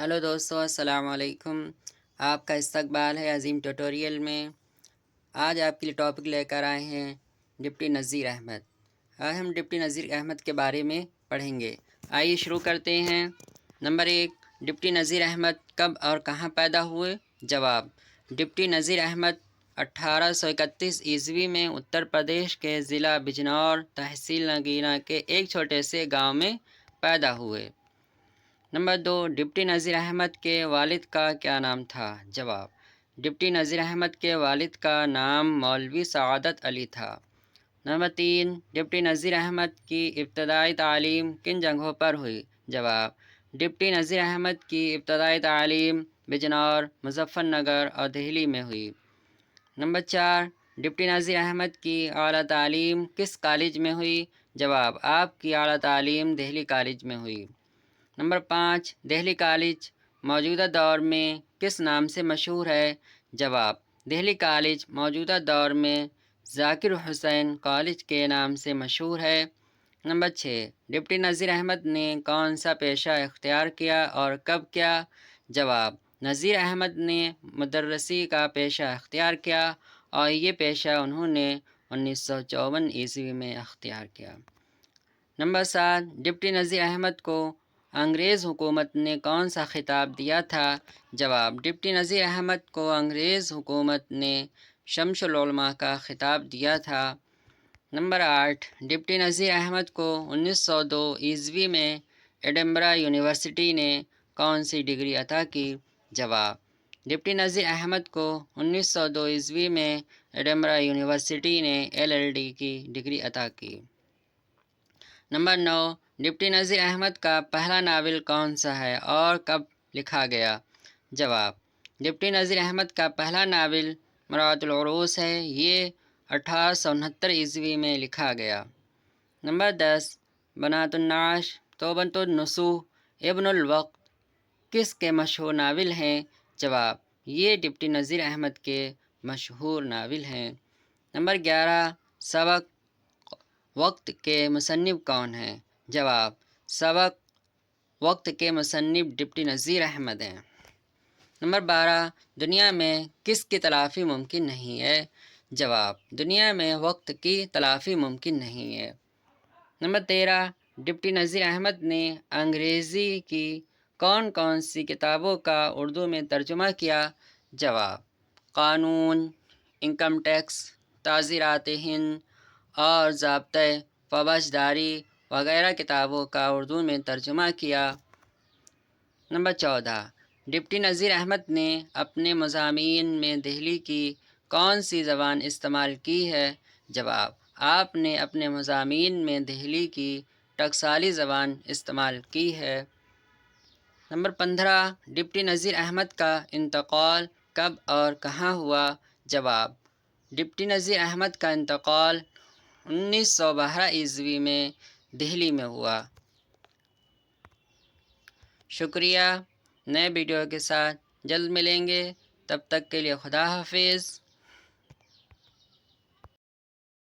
Hello दोस्तों, अस्सलाम वालेकुम। आपका इस्तकबाल है अज़ीम ट्यूटोरियल में। आज आपके लिए टॉपिक लेकर आए हैं डिप्टी नज़ीर अहमद। आज हम डिप्टी नज़ीर अहमद के बारे में पढ़ेंगे। आइए शुरू करते हैं। नंबर 1, डिप्टी नज़ीर अहमद कब और कहाँ पैदा हुए? जवाब, डिप्टी नज़ीर अहमद 1831 ईस्वी में उत्तर प्रदेश के ज़िला बिजनौर, तहसील नगीना के एक छोटे से गाँव में पैदा हुए। नंबर 2, डिप्टी नज़ीर अहमद के वालिद का क्या नाम था? जवाब, डिप्टी नज़ीर अहमद के वालिद का नाम मौलवी सआदत अली था। नंबर 3, डिप्टी नज़ीर अहमद की इब्तदाई तालीम किन जगहों पर हुई? जवाब, डिप्टी नज़ीर अहमद की इब्तदाई तालीम बिजनौर, मुजफ्फरनगर और दिल्ली में हुई। नंबर 4, डिप्टी नज़ीर अहमद की आला तालीम किस कॉलेज में हुई? जवाब, आपकी आला तालीम दिल्ली कॉलेज में हुई। नंबर 5, दिल्ली कॉलेज मौजूदा दौर में किस नाम से मशहूर है? जवाब, दिल्ली कॉलेज मौजूदा दौर में ज़ाकिर हुसैन कॉलेज के नाम से मशहूर है। नंबर 6, डिप्टी नज़ीर अहमद ने कौन सा पेशा इख्तियार किया और कब किया? जवाब, नज़ीर अहमद ने मुदर्रिसी का पेशा इख्तियार किया और ये पेशा उन्होंने 1954 ईस्वी में इख्तियार किया। नंबर 7, डिप्टी नज़ीर अहमद को अंग्रेज़ हुकूमत ने कौन सा खिताब दिया था? जवाब, डिप्टी नज़ीर अहमद को अंग्रेज़ हुकूमत ने शम्सुल उलमा का खिताब दिया था। नंबर 8, डिप्टी नज़ीर अहमद को 1902 ईस्वी में एडिनबरा यूनिवर्सिटी ने कौन सी डिग्री अता की? जवाब, डिप्टी नज़ीर अहमद को 1902 ईस्वी में एडिनबरा यूनिवर्सिटी ने LLD की डिग्री अता की। नंबर 9, डिप्टी नज़ीर अहमद का पहला नावल कौन सा है और कब लिखा गया? जवाब, डिप्टी नज़ीर अहमद का पहला नावल मरातुल उरूस है। ये 1869 ईस्वी में लिखा गया। नंबर 10, बनातुन्नाश तौबतुन्नसूह इब्नुल वक्त किसके मशहूर नावल हैं? जवाब, ये डिप्टी नज़ीर अहमद के मशहूर नावल हैं। नंबर 11, सबक वक्त के मुसन्निफ़ कौन हैं? जवाब, सबक वक्त के मुसन्निफ़ डिप्टी नज़ीर अहमद हैं। नंबर 12, दुनिया में किसकी तलाफ़ी मुमकिन नहीं है? जवाब, दुनिया में वक्त की तलाफ़ी मुमकिन नहीं है। नंबर 13, डिप्टी नज़ीर अहमद ने अंग्रेज़ी की कौन कौन सी किताबों का उर्दू में तर्जुमा किया? जवाब, कानून, इनकम टैक्स, ताज़ीरात हिंद और ज़ाब्ते फ़ौजदारी वगैरह किताबों का उर्दू में तर्जुमा किया। नंबर 14, डिप्टी नज़ीर अहमद ने अपने मज़ामीन में दिल्ली की कौन सी ज़बान इस्तेमाल की है? जवाब, आपने अपने मज़ामीन में दिल्ली की टकसाली ज़बान इस्तेमाल की है। नंबर 15, डिप्टी नज़ीर अहमद का इंतकाल कब और कहाँ हुआ? जवाब, डिप्टी नज़ीर अहमद का इंतकाल 1912 ईस्वी में दिल्ली में हुआ। शुक्रिया। नए वीडियो के साथ जल्द मिलेंगे। तब तक के लिए खुदा हाफिज़।